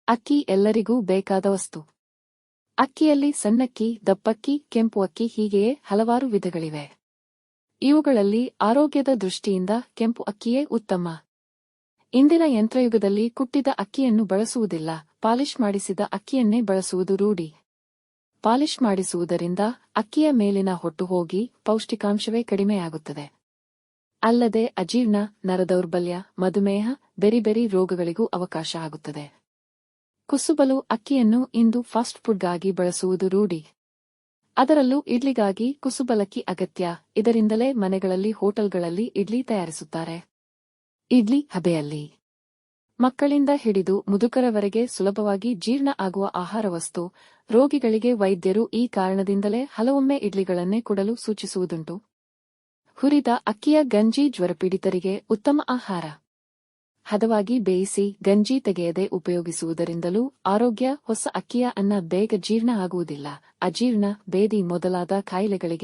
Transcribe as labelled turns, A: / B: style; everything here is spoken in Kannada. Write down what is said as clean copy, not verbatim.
A: ಅಕ್ಕಿ ಎಲ್ಲರಿಗೂ ಬೇಕಾದ ವಸ್ತು. ಅಕ್ಕಿಯಲ್ಲಿ ಸಣ್ಣಕ್ಕಿ, ದಪ್ಪಕ್ಕಿ, ಕೆಂಪು ಅಕ್ಕಿ ಹೀಗೆಯೇ ಹಲವಾರು ವಿಧಗಳಿವೆ. ಇವುಗಳಲ್ಲಿ ಆರೋಗ್ಯದ ದೃಷ್ಟಿಯಿಂದ ಕೆಂಪು ಅಕ್ಕಿಯೇ ಉತ್ತಮ. ಇಂದಿನ ಯಂತ್ರಯುಗದಲ್ಲಿ ಕುಟ್ಟಿದ ಅಕ್ಕಿಯನ್ನು ಬಳಸುವುದಿಲ್ಲ, ಪಾಲಿಶ್ ಮಾಡಿಸಿದ ಅಕ್ಕಿಯನ್ನೇ ಬಳಸುವುದು ರೂಢಿ. ಪಾಲಿಶ್ ಮಾಡಿಸುವುದರಿಂದ ಅಕ್ಕಿಯ ಮೇಲಿನ ಹೊಟ್ಟು ಹೋಗಿ ಪೌಷ್ಟಿಕಾಂಶವೇ ಕಡಿಮೆಯಾಗುತ್ತದೆ. ಅಲ್ಲದೆ ಅಜೀರ್ಣ, ನರದೌರ್ಬಲ್ಯ, ಮಧುಮೇಹ, ಬೆರಿ ರೋಗಗಳಿಗೂ ಅವಕಾಶ ಆಗುತ್ತದೆ. ಕುಸುಬಲು ಅಕ್ಕಿಯನ್ನು ಇಂದು ಫಾಸ್ಟ್ ಫುಡ್ಗಾಗಿ ಬಳಸುವುದು ರೂಢಿ. ಅದರಲ್ಲೂ ಇಡ್ಲಿಗಾಗಿ ಕುಸುಬಲಕ್ಕಿ ಅಗತ್ಯ. ಇದರಿಂದಲೇ ಮನೆಗಳಲ್ಲಿ, ಹೋಟೆಲ್ಗಳಲ್ಲಿ ಇಡ್ಲಿ ತಯಾರಿಸುತ್ತಾರೆ. ಇಡ್ಲಿ ಹಬೆಯಲ್ಲಿ ಮಕ್ಕಳಿಂದ ಹಿಡಿದು ಮುದುಕರವರೆಗೆ ಸುಲಭವಾಗಿ ಜೀರ್ಣ ಆಗುವ ಆಹಾರ ವಸ್ತು. ರೋಗಿಗಳಿಗೆ ವೈದ್ಯರು ಈ ಕಾರಣದಿಂದಲೇ ಹಲವೊಮ್ಮೆ ಇಡ್ಲಿಗಳನ್ನೇ ಕೊಡಲು ಸೂಚಿಸುವುದುಂಟು. ಹುರಿದ ಅಕ್ಕಿಯ ಗಂಜಿ ಜ್ವರಪೀಡಿತರಿಗೆ ಉತ್ತಮ ಆಹಾರ. ಹದವಾಗಿ ಬೇಯಿಸಿ ಗಂಜಿ ತೆಗೆಯದೆ ಉಪಯೋಗಿಸುವುದರಿಂದಲೂ ಆರೋಗ್ಯ. ಹೊಸ ಅಕ್ಕಿಯ ಅನ್ನ ಬೇಗ ಜೀರ್ಣ ಆಗುವುದಿಲ್ಲ. ಅಜೀರ್ಣ, ಬೇದಿ ಮೊದಲಾದ ಕಾಯಿಲೆಗಳಿಗೆ